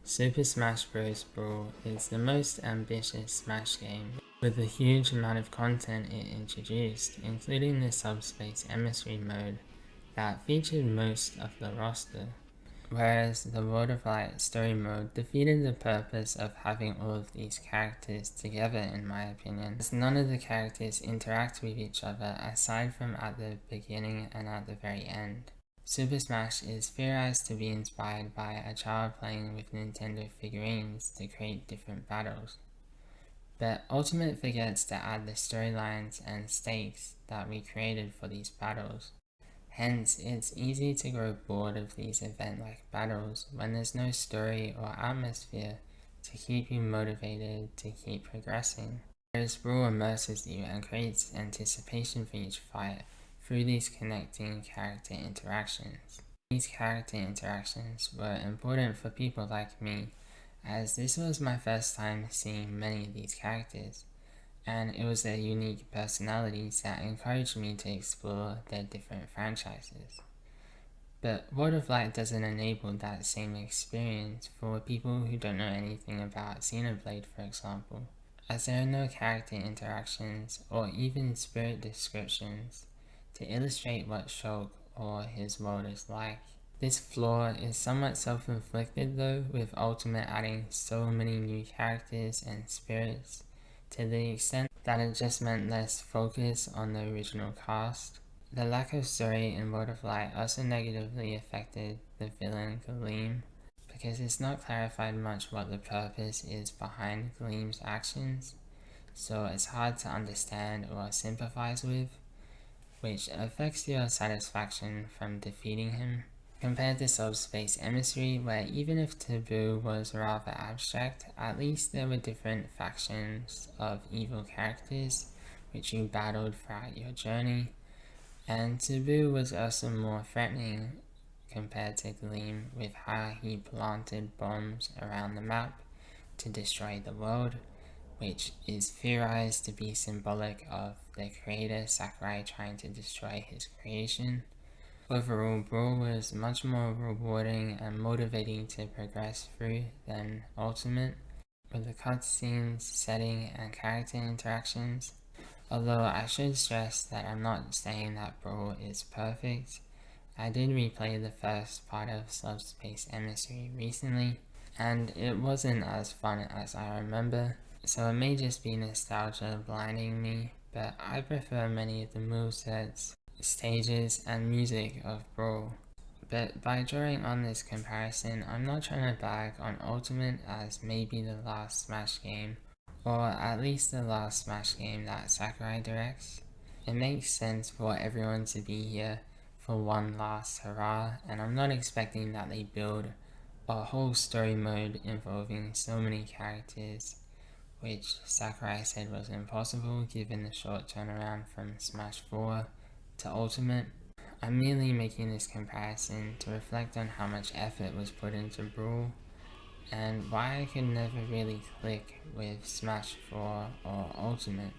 Super Smash Bros. Brawl is the most ambitious Smash game, with a huge amount of content it introduced, including the Subspace Emissary mode that featured most of the roster, whereas the World of Light story mode defeated the purpose of having all of these characters together, in my opinion, as none of the characters interact with each other aside from at the beginning and at the very end. Super Smash is theorized to be inspired by a child playing with Nintendo figurines to create different battles. But Ultimate forgets to add the storylines and stakes that we created for these battles. Hence, it's easy to grow bored of these event-like battles when there's no story or atmosphere to keep you motivated to keep progressing. Whereas Brawl immerses you and creates anticipation for each fight through these connecting character interactions. These character interactions were important for people like me, as this was my first time seeing many of these characters, and it was their unique personalities that encouraged me to explore their different franchises. But World of Light doesn't enable that same experience for people who don't know anything about Xenoblade, for example, as there are no character interactions or even spirit descriptions to illustrate what Shulk or his world is like. This flaw is somewhat self-inflicted though, with Ultimate adding so many new characters and spirits to the extent that it just meant less focus on the original cast. The lack of story in World of Light also negatively affected the villain Gleam, because it's not clarified much what the purpose is behind Gleam's actions, so it's hard to understand or sympathize with, which affects your satisfaction from defeating him. Compared to Subspace Emissary, where even if Taboo was rather abstract, at least there were different factions of evil characters which you battled throughout your journey, and Taboo was also more threatening compared to Gleam, with how he planted bombs around the map to destroy the world, which is theorized to be symbolic of the creator Sakurai trying to destroy his creation. Overall, Brawl was much more rewarding and motivating to progress through than Ultimate, with the cutscenes, setting, and character interactions. Although I should stress that I'm not saying that Brawl is perfect. I did replay the first part of Subspace Emissary recently, and it wasn't as fun as I remember, so it may just be nostalgia blinding me, but I prefer many of the movesets, stages, and music of Brawl. But by drawing on this comparison, I'm not trying to bag on Ultimate as maybe the last Smash game, or at least the last Smash game that Sakurai directs. It makes sense for everyone to be here for one last hurrah, and I'm not expecting that they build a whole story mode involving so many characters, which Sakurai said was impossible given the short turnaround from Smash 4 to Ultimate. I'm merely making this comparison to reflect on how much effort was put into Brawl, and why I could never really click with Smash 4 or Ultimate.